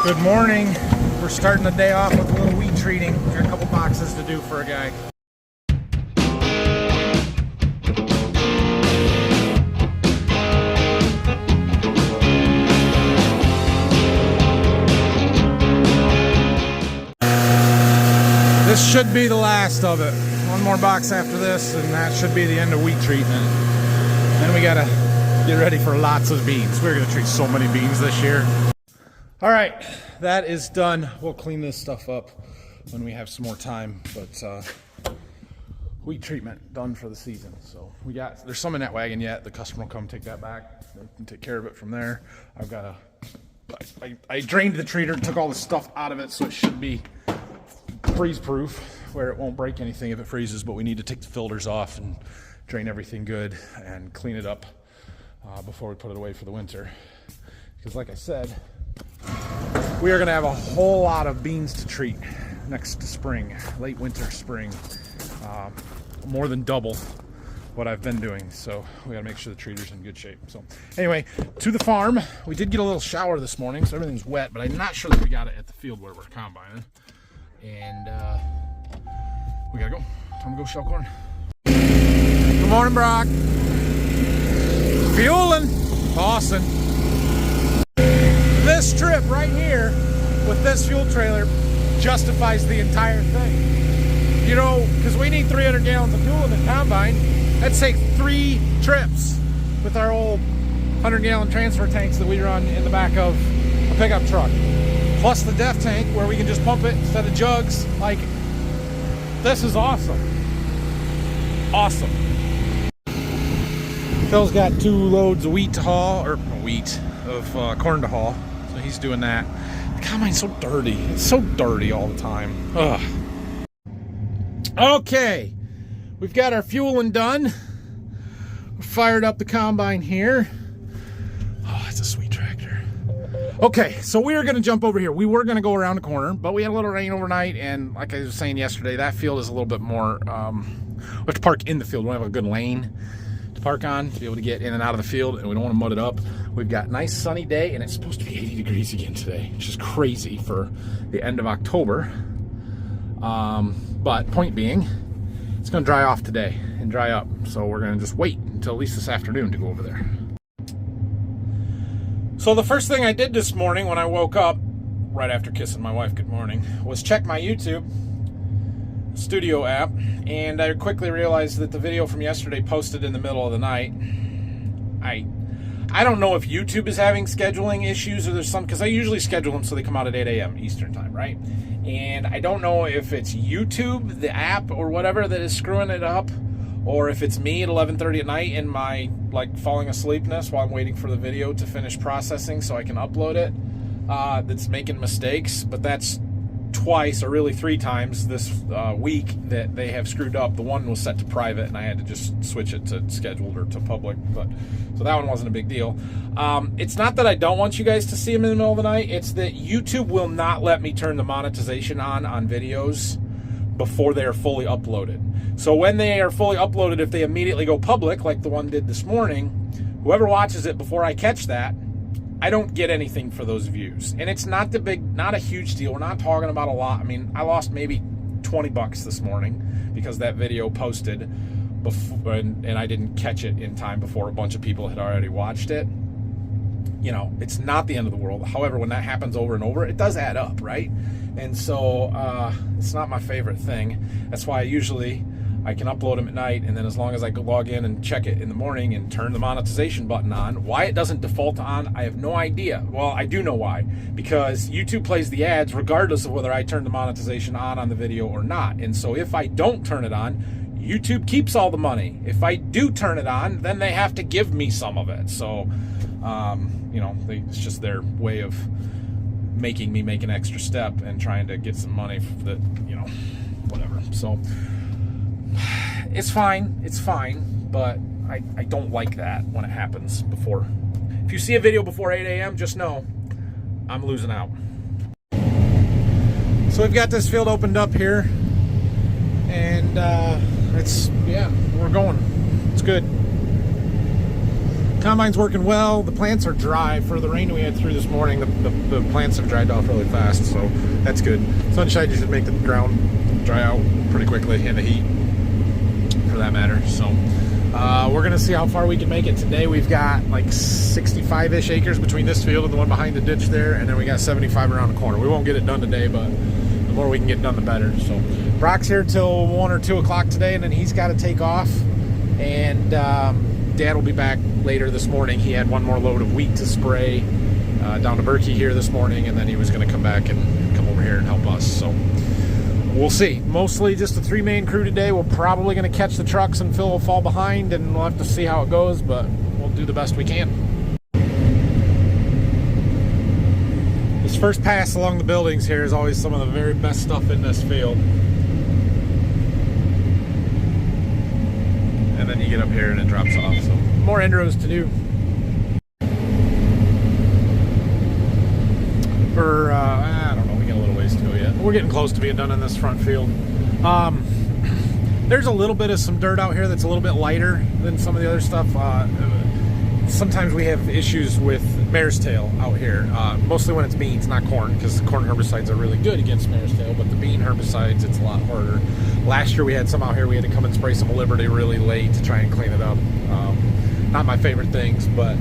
Good morning. We're starting the day off with a little weed treating. Got a couple boxes to do for a guy. This should be the last of it. One more box after this, and that should be the end of wheat treatment. Then we gotta get ready for lots of beans. We're gonna treat so many beans this year. All right, that is done. We'll clean this stuff up when we have some more time, but wheat treatment done for the season. So there's some in that wagon yet. The customer will come take that back and take care of it from there. I drained the treater, took all the stuff out of it, so it should be freeze proof where it won't break anything if it freezes, but we need to take the filters off and drain everything good and clean it up before we put it away for the winter. Because like I said, we are going to have a whole lot of beans to treat next spring, late winter, spring, more than double what I've been doing. So we got to make sure the treater's in good shape. So anyway, to the farm. We did get a little shower this morning, so everything's wet, but I'm not sure that we got it at the field where we're combining. And we gotta go. Time to go shell corn. Good morning, Brock. Fueling. Awesome. This trip right here with this fuel trailer justifies the entire thing. You know, because we need 300 gallons of fuel in the combine. That'd take 3 trips with our old 100-gallon transfer tanks that we run in the back of a pickup truck. Plus the def tank where we can just pump it instead of jugs. Like, this is awesome. Awesome. Phil's got 2 loads of wheat to haul, or corn to haul. So he's doing that. The combine's so dirty. It's so dirty all the time. Ugh. Okay. We've got our fueling done. We fired up the combine here. Oh, it's a sweet tractor. Okay, so we are going to jump over here. We were going to go around the corner, but we had a little rain overnight, and like I was saying yesterday, that field is a little bit more, we have to park in the field. We don't have a good lane to park on to be able to get in and out of the field, and we don't want to mud it up. We've got a nice sunny day, and it's supposed to be 80 degrees again today, which is crazy for the end of October. But point being, it's going to dry off today and dry up, so we're going to just wait until at least this afternoon to go over there. So the first thing I did this morning when I woke up, right after kissing my wife good morning, was check my YouTube studio app, and I quickly realized that the video from yesterday posted in the middle of the night. I don't know if YouTube is having scheduling issues or there's some, because I usually schedule them so they come out at 8 a.m. Eastern time, right? And I don't know if it's YouTube, the app, or whatever that is screwing it up, or if it's me at 11:30 at night in my falling asleepness while I'm waiting for the video to finish processing so I can upload it, that's making mistakes. But that's twice, or really 3 times this week that they have screwed up. The one was set to private and I had to just switch it to scheduled or to public, so that one wasn't a big deal. It's not that I don't want you guys to see them in the middle of the night, it's that YouTube will not let me turn the monetization on videos before they are fully uploaded. So when they are fully uploaded, if they immediately go public, like the one did this morning, whoever watches it before I catch that, I don't get anything for those views. And it's not a huge deal. We're not talking about a lot. I mean, I lost maybe $20 this morning because that video posted before, and I didn't catch it in time before a bunch of people had already watched it. You know, it's not the end of the world. However, when that happens over and over, it does add up, right? And so it's not my favorite thing. That's why I can upload them at night, and then as long as I log in and check it in the morning and turn the monetization button on. Why it doesn't default on, I have no idea. Well, I do know why. Because YouTube plays the ads regardless of whether I turn the monetization on the video or not. And so if I don't turn it on, YouTube keeps all the money. If I do turn it on, then they have to give me some of it. So, you know, it's just their way of making me make an extra step and trying to get some money that, you know, whatever. So it's fine, but I don't like that when it happens before. If you see a video before 8 a.m., just know I'm losing out. So we've got this field opened up here, and we're going. It's good. Combine's working well. The plants are dry. For the rain we had through this morning, the plants have dried off really fast, so that's good. Sunshine should make the ground dry out pretty quickly, and the heat, for that matter. So we're going to see how far we can make it today. We've got like 65-ish acres between this field and the one behind the ditch there, and then we got 75 around the corner. We won't get it done today, but the more we can get done, the better. So Brock's here till 1 or 2 o'clock today, and then he's got to take off. And Dad will be back later this morning. He had one more load of wheat to spray down to Berkey here this morning, and then he was going to come back and come over here and help us. So we'll see. Mostly just a 3-man crew today. We're probably going to catch the trucks and Phil will fall behind, and we'll have to see how it goes, but we'll do the best we can. This first pass along the buildings here is always some of the very best stuff in this field. And then you get up here and it drops off. So more end rows to do. For I don't know, we got a little ways to go yet. We're getting close to being done in this front field. There's a little bit of some dirt out here that's a little bit lighter than some of the other stuff. Sometimes we have issues with mare's tail out here, mostly when it's beans, not corn, because the corn herbicides are really good against mare's tail, but the bean herbicides, it's a lot harder. Last year we had some out here, we had to come and spray some Liberty really late to try and clean it up. Not my favorite things, but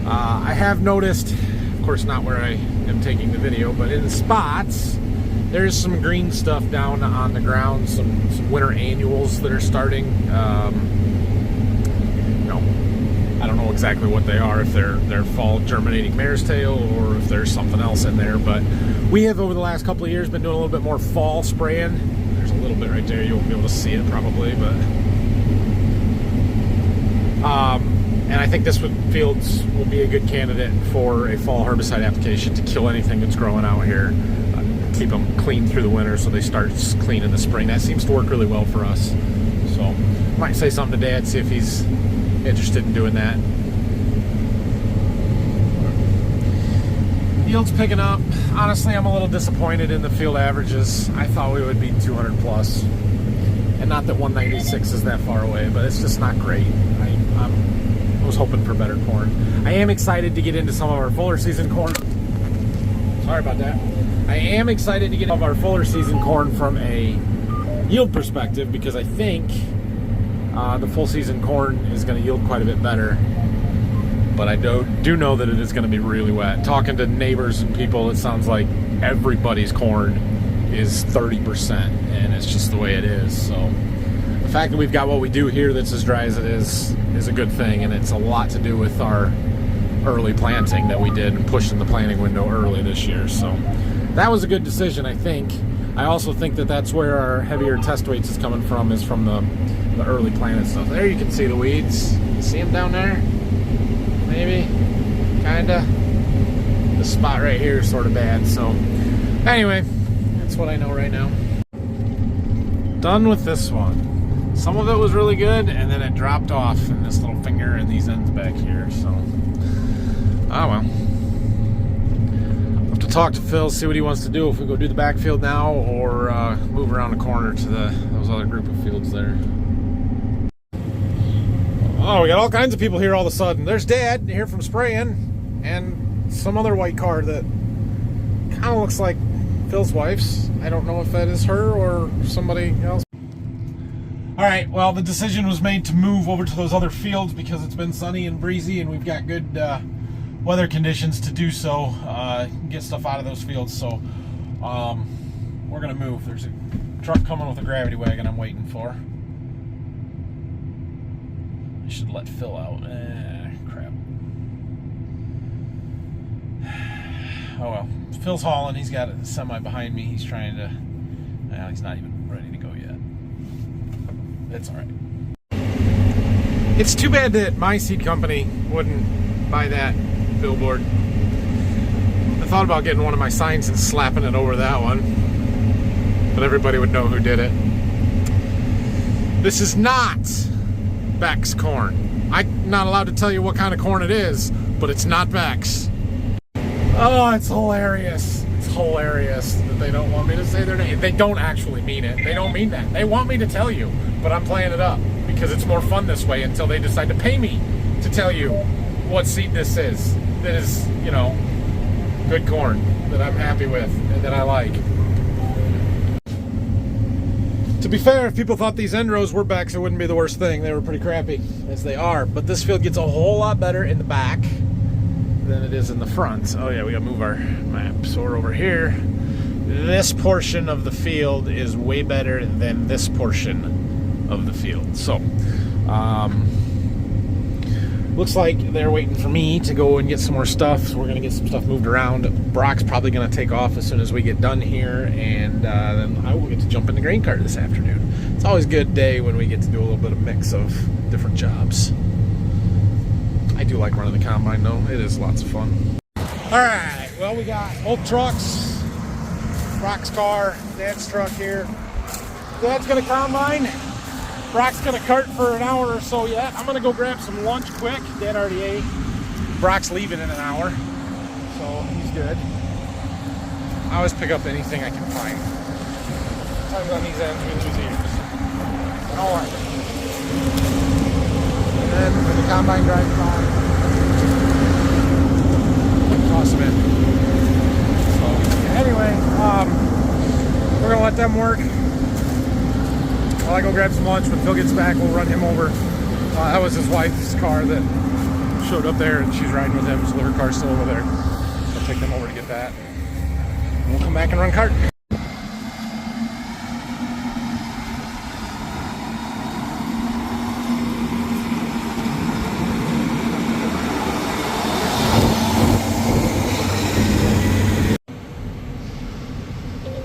I have noticed, of course not where I am taking the video, but in spots, there's some green stuff down on the ground, some winter annuals that are starting. I don't know exactly what they are, if they're fall germinating mare's tail or if there's something else in there, but we have over the last couple of years been doing a little bit more fall spraying. There's a little bit right there, you won't be able to see it probably, but and I think this fields will be a good candidate for a fall herbicide application to kill anything that's growing out here. Keep them clean through the winter so they start clean in the spring. That seems to work really well for us. So might say something to Dad, see if he's interested in doing that. Yield's picking up. Honestly, I'm a little disappointed in the field averages. I thought we would be 200 plus, and not that 196 is that far away, but it's just not great. I was hoping for better corn. I am excited to get into some of our fuller season corn. Sorry about that. I am excited to get some of our fuller season corn from a yield perspective, because I think the full season corn is going to yield quite a bit better, but I do know that it is going to be really wet. Talking to neighbors and people, it sounds like everybody's corn is 30%, and it's just the way it is. So the fact that we've got what we do here that's as dry as it is a good thing, and it's a lot to do with our early planting that we did and pushing the planting window early this year. So that was a good decision, I think. I also think that that's where our heavier test weights is coming from, is from the early planted stuff. There you can see the weeds. You see them down there? Maybe? Kinda. This spot right here is sort of bad. So anyway, that's what I know right now. Done with this one. Some of it was really good, and then it dropped off in this little finger and these ends back here. So, oh well. Have to talk to Phil, see what he wants to do, if we go do the backfield now or move around the corner to those other group of fields there. Oh, we got all kinds of people here all of a sudden. There's Dad here from spraying, and some other white car that kind of looks like Phil's wife's. I don't know if that is her or somebody else. All right, well, the decision was made to move over to those other fields because it's been sunny and breezy, and we've got good weather conditions to do so, get stuff out of those fields. So we're gonna move. There's a truck coming with a gravity wagon I'm waiting for. I should let Phil out. Crap. Oh well. Phil's hauling. He's got a semi behind me. He's trying to... Well, he's not even ready to go yet. It's alright. It's too bad that my seed company wouldn't buy that billboard. I thought about getting one of my signs and slapping it over that one, but everybody would know who did it. This is not Beck's corn. I'm not allowed to tell you what kind of corn it is, but it's not Beck's. Oh, it's hilarious. It's hilarious that they don't want me to say their name. They don't actually mean it. They don't mean that. They want me to tell you, but I'm playing it up because it's more fun this way until they decide to pay me to tell you what seed this is. That is, you know, good corn that I'm happy with and that I like. To be fair, if people thought these end rows were backs, it wouldn't be the worst thing. They were pretty crappy, as they are. But this field gets a whole lot better in the back than it is in the front. Oh yeah, we gotta move our map. So we're over here. This portion of the field is way better than this portion of the field. So, looks like they're waiting for me to go and get some more stuff. So we're going to get some stuff moved around. Brock's probably going to take off as soon as we get done here. And then I will get to jump in the grain cart this afternoon. It's always a good day when we get to do a little bit of mix of different jobs. I do like running the combine, though. It is lots of fun. All right. Well, we got both trucks. Brock's car, Dad's truck here. Dad's going to combine. Brock's gonna cart for an hour or so yet. I'm gonna go grab some lunch quick. Dad already ate. Brock's leaving in an hour, so he's good. I always pick up anything I can find. Sometimes on these ends we lose ears. All right. And then when the combine drives by, toss them in. So anyway, we're gonna let them work. While I go grab some lunch, when Phil gets back, we'll run him over. That was his wife's car that showed up there, and she's riding with him, so her car's still over there. I'll take them over to get that. And we'll come back and run cart.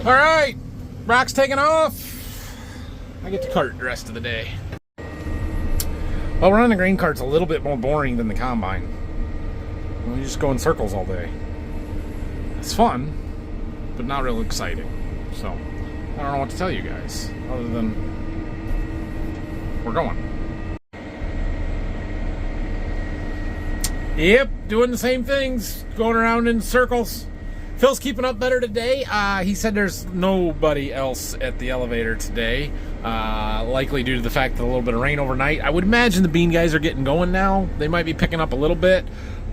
All right, Brock's taking off. I get to cart the rest of the day. Well, running the grain cart's a little bit more boring than the combine. You just go in circles all day. It's fun, but not real exciting. So, I don't know what to tell you guys, other than we're going. Yep, doing the same things, going around in circles. Phil's keeping up better today. He said there's nobody else at the elevator today, likely due to the fact that a little bit of rain overnight. I would imagine the bean guys are getting going now. They might be picking up a little bit,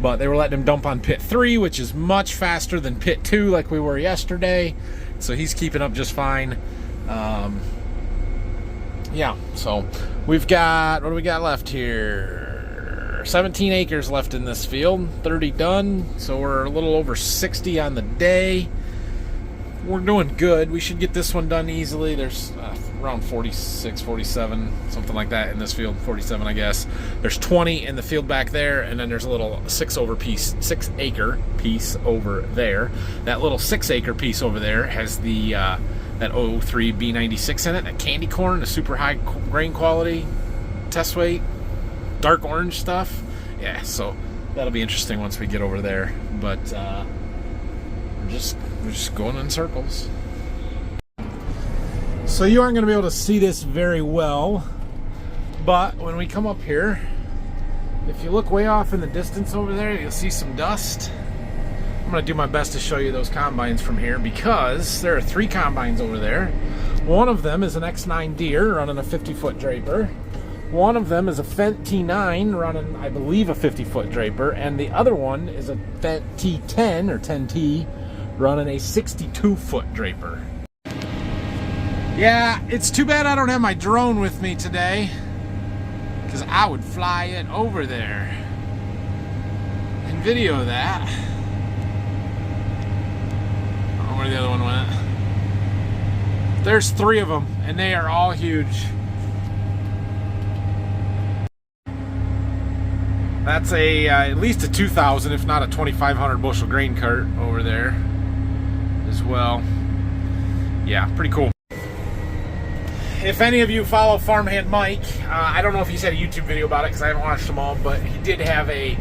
but they were letting him dump on pit 3, which is much faster than pit 2 like we were yesterday. So he's keeping up just fine. Yeah, so we've got, what do we got left here? 17 acres left in this field, 30 done, so we're a little over 60 on the day. We're doing good. We should get this one done easily. There's around 46, 47, something like that in this field, 47 I guess. There's 20 in the field back there, and then there's a little 6 acre piece over there. That little 6 acre piece over there has the that 003 B96 in it, that candy corn, the super high grain quality, test weight, dark orange stuff. Yeah, so that'll be interesting once we get over there. But we're just going in circles. So you aren't going to be able to see this very well, but when we come up here, if you look way off in the distance over there, you'll see some dust. I'm going to do my best to show you those combines from here, because there are 3 combines over there. One of them is an X9 Deere running a 50-foot draper. One of them is a Fendt T9 running, I believe, a 50-foot draper, and the other one is a Fendt T10 or 10T running a 62-foot draper. Yeah, it's too bad I don't have my drone with me today, because I would fly it over there and video that. I don't know where the other one went. There's 3 of them, and they are all huge. That's at least a 2,000, if not a 2,500 bushel grain cart over there as well. Yeah, pretty cool. If any of you follow Farmhand Mike, I don't know if he's had a YouTube video about it because I haven't watched them all, but he did have a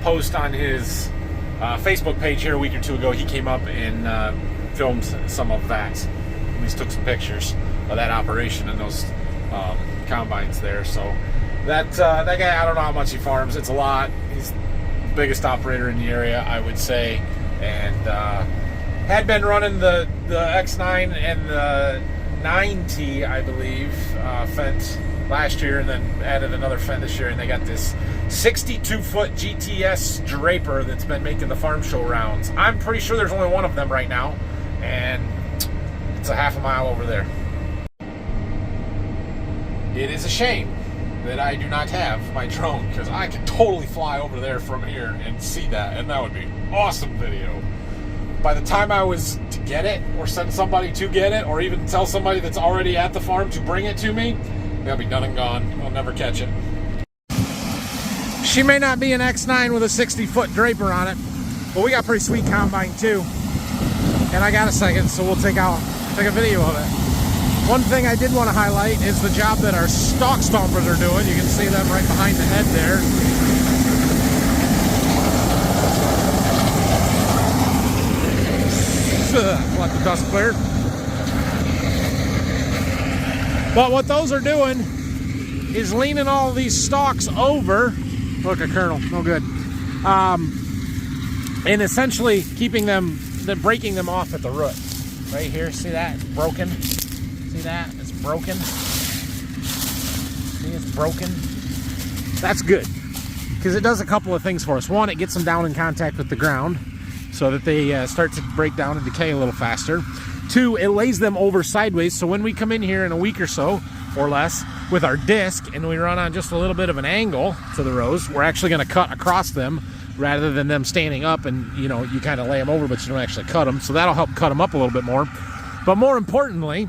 post on his Facebook page here a week or 2 ago. He came up and filmed some of that. At least took some pictures of that operation and those combines there. So that guy, I don't know how much he farms. It's a lot. He's the biggest operator in the area, I would say, and had been running the X9 and the 9T, I believe, Fendt last year and then added another fence this year, and they got this 62-foot GTS draper that's been making the farm show rounds. I'm pretty sure there's only one of them right now, and it's a half a mile over there. It is a shame that I do not have my drone, because I could totally fly over there from here and see that, and that would be awesome video. By the time I was to get it, or send somebody to get it, or even tell somebody that's already at the farm to bring it to me, that'll be done and gone. I'll never catch it. She may not be an X9 with a 60-foot draper on it, but we got a pretty sweet combine too. And I got a second, so we'll take a video of it. One thing I did want to highlight is the job that our stalk stompers are doing. You can see them right behind the head there. Let the dust clear. But what those are doing is leaning all of these stalks over. Look, a kernel, no good. And essentially keeping them, breaking them off at the root. Right here, see that? Broken. See that? It's broken. See, it's broken. That's good, because it does a couple of things for us. One, it gets them down in contact with the ground so that they start to break down and decay a little faster. Two, it lays them over sideways, so when we come in here in a week or so, or less, with our disc, and we run on just a little bit of an angle to the rows, we're actually going to cut across them rather than them standing up and, you know, you kind of lay them over, but you don't actually cut them. So that'll help cut them up a little bit more. But more importantly,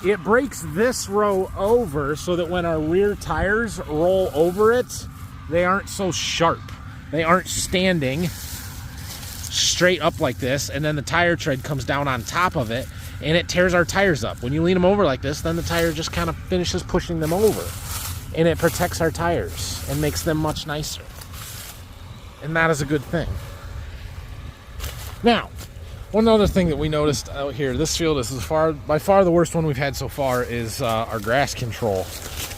it breaks this row over so that when our rear tires roll over it, they aren't so sharp. They aren't standing straight up like this, and then the tire tread comes down on top of it, and it tears our tires up. When you lean them over like this, then the tire just kind of finishes pushing them over, and it protects our tires and makes them much nicer. And that is a good thing. Now, one other thing that we noticed out here, this field is by far the worst one we've had so far, is our grass control.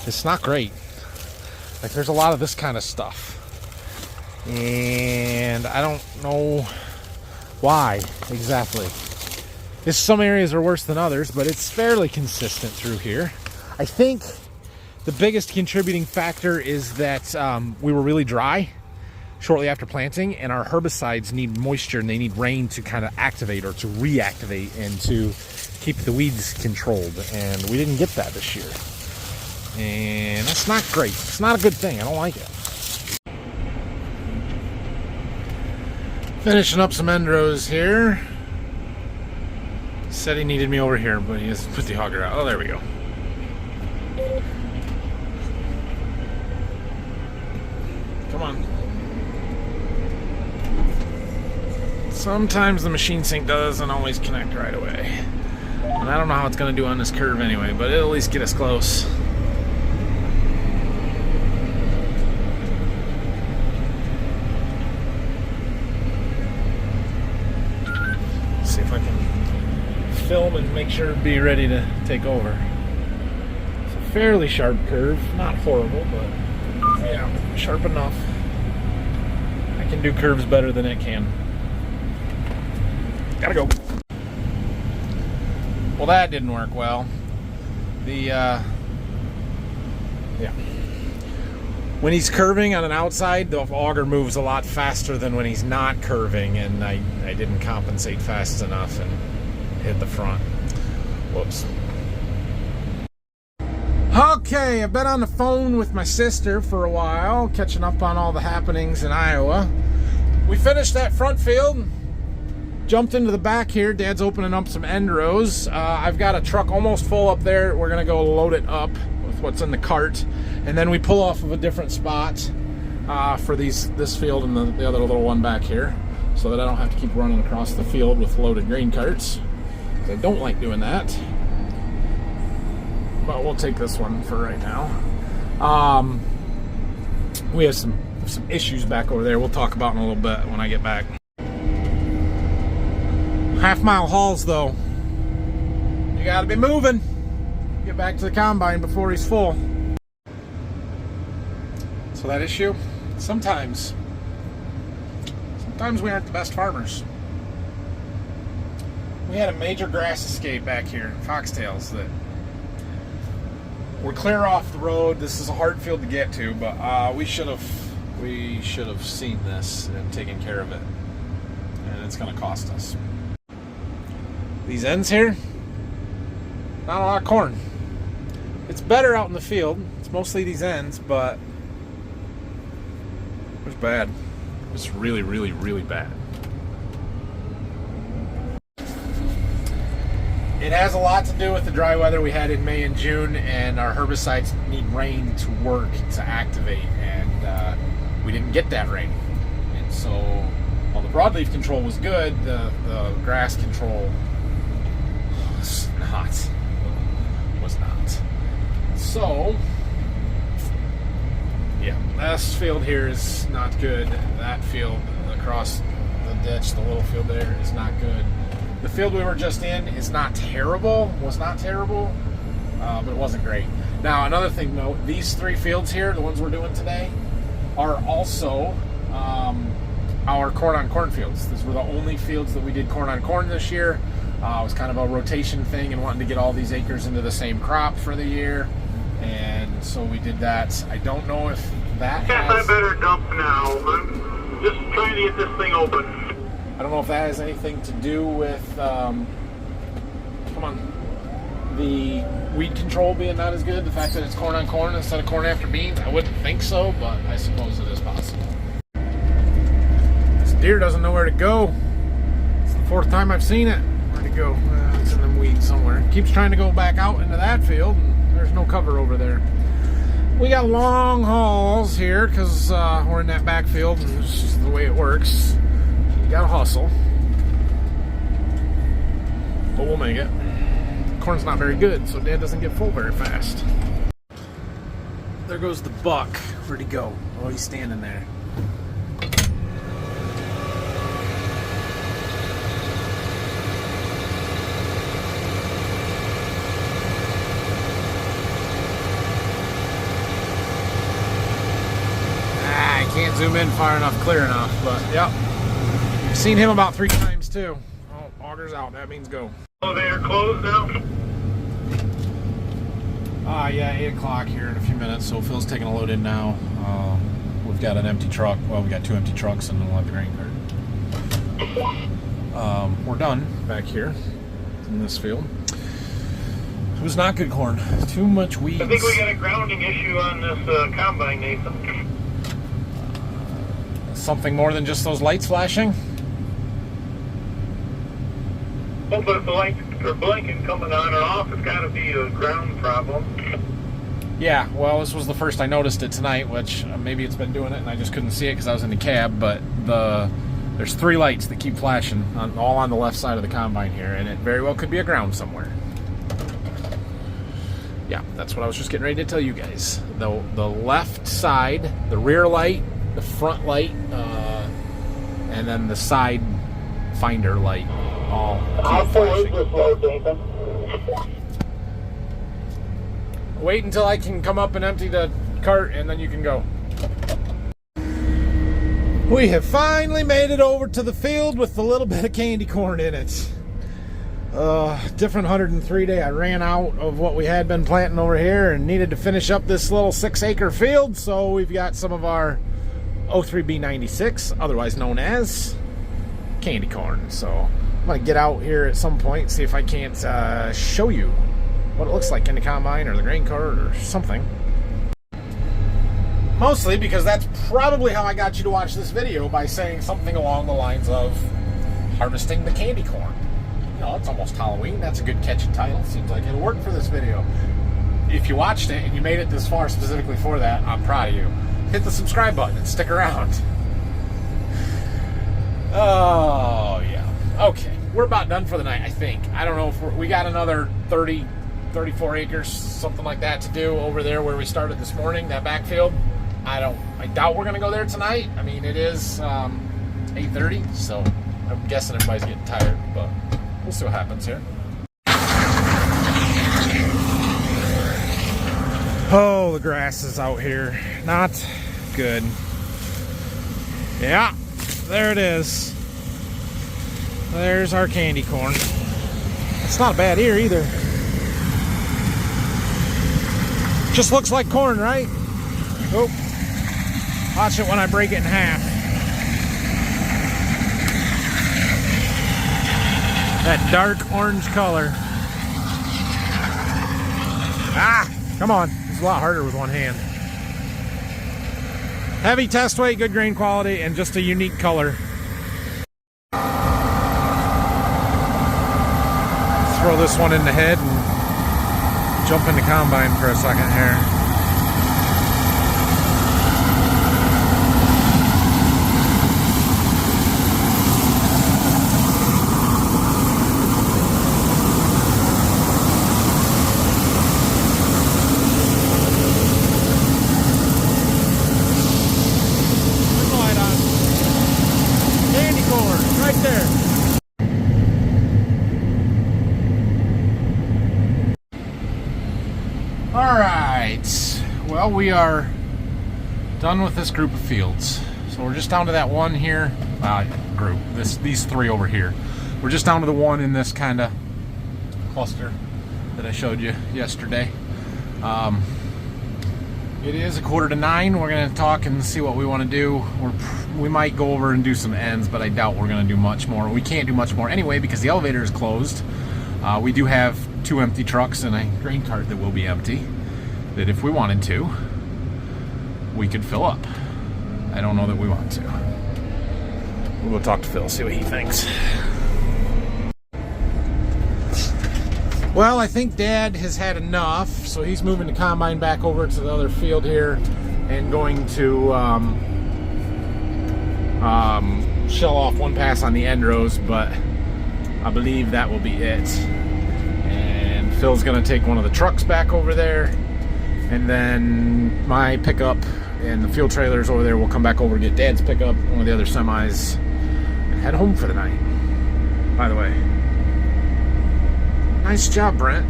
It's not great. Like, there's a lot of this kind of stuff, and I don't know why exactly. Some areas are worse than others, but it's fairly consistent through here. I think the biggest contributing factor is that we were really dry shortly after planting, and our herbicides need moisture and they need rain to kind of activate or to reactivate and to keep the weeds controlled, and we didn't get that this year, and that's not great. It's not a good thing. I don't like it. Finishing up some end rows here. Said he needed me over here, but he has put the hogger out. Oh, there we go. Come on. Sometimes the machine sync doesn't always connect right away. And I don't know how it's going to do on this curve anyway, but it'll at least get us close. See if I can film and make sure it'd be ready to take over. It's a fairly sharp curve, not horrible, but yeah, sharp enough. I can do curves better than it can. Gotta go. Well, that didn't work well. Yeah. When he's curving on an outside, the auger moves a lot faster than when he's not curving, and I didn't compensate fast enough and hit the front. Whoops. Okay, I've been on the phone with my sister for a while, catching up on all the happenings in Iowa. We finished that front field, jumped into the back here. Dad's opening up some end rows. I've got a truck almost full up there. We're gonna go load it up with what's in the cart, and then we pull off of a different spot for this field and the other little one back here, so that I don't have to keep running across the field with loaded grain carts. I don't like doing that, but we'll take this one for right now. We have some issues back over there we'll talk about in a little bit when I get back. Half-mile hauls, though. You gotta be moving. Get back to the combine before he's full. So that issue, sometimes we aren't the best farmers. We had a major grass escape back here, foxtails, that we're clear off the road. This is a hard field to get to, but we should have seen this and taken care of it. And it's going to cost us. These ends here, not a lot of corn. It's better out in the field. It's mostly these ends, but it's bad. It's really, really, really bad. It has a lot to do with the dry weather we had in May and June, and our herbicides need rain to work, to activate, and we didn't get that rain. And so, while the broadleaf control was good, the grass control was not. So, yeah, this field here is not good. That field across the ditch, the little field there, is not good. The field we were just in is not terrible, but it wasn't great. Now, another thing though, these 3 fields here, the ones we're doing today, are also our corn on corn fields. These were the only fields that we did corn on corn this year. It was kind of a rotation thing and wanting to get all these acres into the same crop for the year. And so we did that. I don't know if that has... I better dump now. I'm just trying to get this thing open. I don't know if that has anything to do with, the weed control being not as good. The fact that it's corn on corn instead of corn after beans. I wouldn't think so, but I suppose it is possible. This deer doesn't know where to go. It's the 4th time I've seen it. Where'd it go? It's in them weeds somewhere. It keeps trying to go back out into that field, and there's no cover over there. We got long hauls here because we're in that backfield, and it's just the way it works. You gotta hustle, but we'll make it. Corn's not very good, so Dad doesn't get full very fast. There goes the buck. Where'd he go? Oh, he's standing there. I can't zoom in far enough, clear enough, but yep. Seen him about 3 times too. Oh, auger's out. That means go. Oh, they are closed now? Yeah, 8 o'clock here in a few minutes. So Phil's taking a load in now. We've got an empty truck. Well, we got 2 empty trucks and we'll have the grain cart. We're done back here in this field. It was not good corn. Too much weeds. I think we got a grounding issue on this combine, Nathan. Something more than just those lights flashing? Oh, but if the lights are blinking coming on or off, it's got to be a ground problem. Yeah, well, this was the first I noticed it tonight, which maybe it's been doing it and I just couldn't see it because I was in the cab, but there's 3 lights that keep flashing all on the left side of the combine here, and it very well could be a ground somewhere. Yeah, that's what I was just getting ready to tell you guys. The left side, the rear light, the front light, and then the side finder light all keep flashing. Wait until I can come up and empty the cart and then you can go. We have finally made it over to the field with a little bit of candy corn in it. Different 103 day. I ran out of what we had been planting over here and needed to finish up this little 6-acre field, so we've got some of our 03B96, otherwise known as candy corn. So I'm going to get out here at some point, see if I can't show you what it looks like in the combine or the grain cart or something. Mostly because that's probably how I got you to watch this video, by saying something along the lines of harvesting the candy corn. You know, it's almost Halloween. That's a good catchy title. Seems like it'll work for this video. If you watched it and you made it this far specifically for that, I'm proud of you. Hit the subscribe button and stick around. Oh, yeah. Okay. We're about done for the night, I think. I don't know if we got another 34 acres, something like that, to do over there where we started this morning, that backfield. I doubt we're going to go there tonight. I mean, it is 8:30, so I'm guessing everybody's getting tired, but we'll see what happens here. Oh, the grass is out here. Not good. Yeah, there it is. There's our candy corn. It's not a bad ear either. Just looks like corn, right? Oh, watch it when I break it in half. That dark orange color. Ah, come on. It's a lot harder with one hand. Heavy test weight, good grain quality, and just a unique color. Throw this one in the head and jump in the combine for a second here. Alright, well, we are done with this group of fields. So we're just down to that one here, group, these three over here. We're just down to the one in this kind of cluster that I showed you yesterday. It is 8:45. We're going to talk and see what we want to do. We might go over and do some ends, but I doubt we're going to do much more. We can't do much more anyway because the elevator is closed. We do have 2 empty trucks and a grain cart that will be empty, that if we wanted to, we could fill up. I don't know that we want to. We'll go talk to Phil, see what he thinks. Well, I think Dad has had enough, so he's moving the combine back over to the other field here and going to shell off one pass on the end rows, but I believe that will be it. And Phil's gonna take one of the trucks back over there, and then my pickup and the field trailers over there will come back over to get Dad's pickup, one of the other semis, and head home for the night. By the way, nice job, Brent.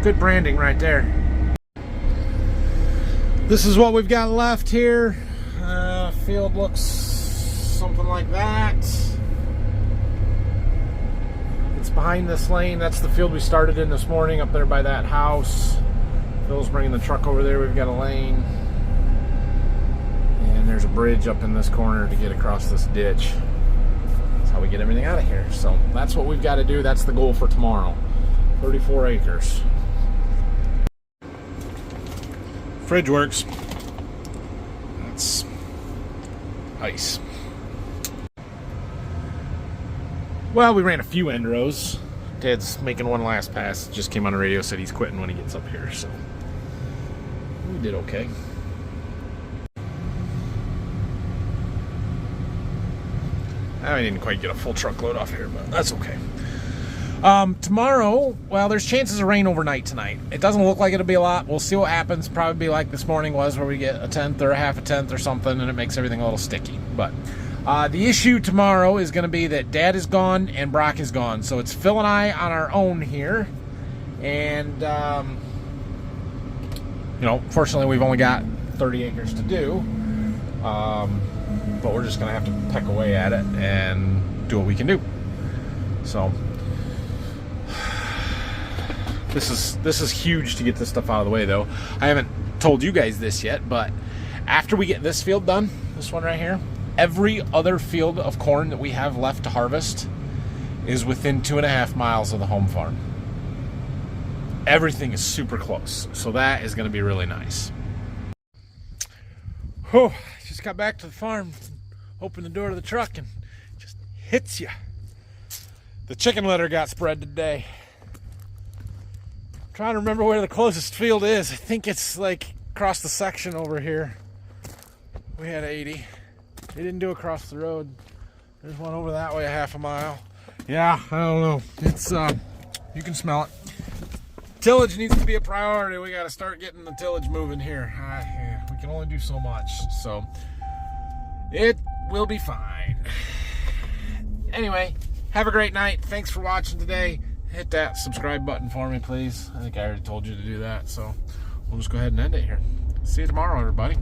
Good branding right there. This is what we've got left here. Field looks something like that. It's behind this lane. That's the field we started in this morning up there by that house. Phil's bringing the truck over there. We've got a lane. And there's a bridge up in this corner to get across this ditch. That's how we get everything out of here. So that's what we've got to do. That's the goal for tomorrow. 34 acres. Fridge works. That's ice. Well, we ran a few end rows. Dad's making one last pass. Just came on the radio, said he's quitting when he gets up here, so we did okay. I didn't quite get a full truckload off here, but that's okay. Tomorrow, well, there's chances of rain overnight tonight. It doesn't look like it'll be a lot. We'll see what happens. Probably be like this morning was, where we get a tenth or a half a tenth or something, and it makes everything a little sticky. But the issue tomorrow is going to be that Dad is gone and Brock is gone. So it's Phil and I on our own here. And, you know, fortunately we've only got 30 acres to do. But we're just going to have to peck away at it and do what we can do. So this is huge to get this stuff out of the way, though. I haven't told you guys this yet, but after we get this field done, this one right here, every other field of corn that we have left to harvest is within 2.5 miles of the home farm. Everything is super close, so that is going to be really nice. Oh, just got back to the farm, opened the door to the truck, and just hits you. The chicken litter got spread today. I'm trying to remember where the closest field is. I think it's like across the section over here. We had 80. They didn't do across the road. There's one over that way, a half a mile. Yeah, I don't know. It's you can smell it. Tillage needs to be a priority. We got to start getting the tillage moving here. Yeah, we can only do so much, so it will be fine. Anyway, have a great night. Thanks for watching today. Hit that subscribe button for me, please. I think I already told you to do that, so we'll just go ahead and end it here. See you tomorrow, everybody.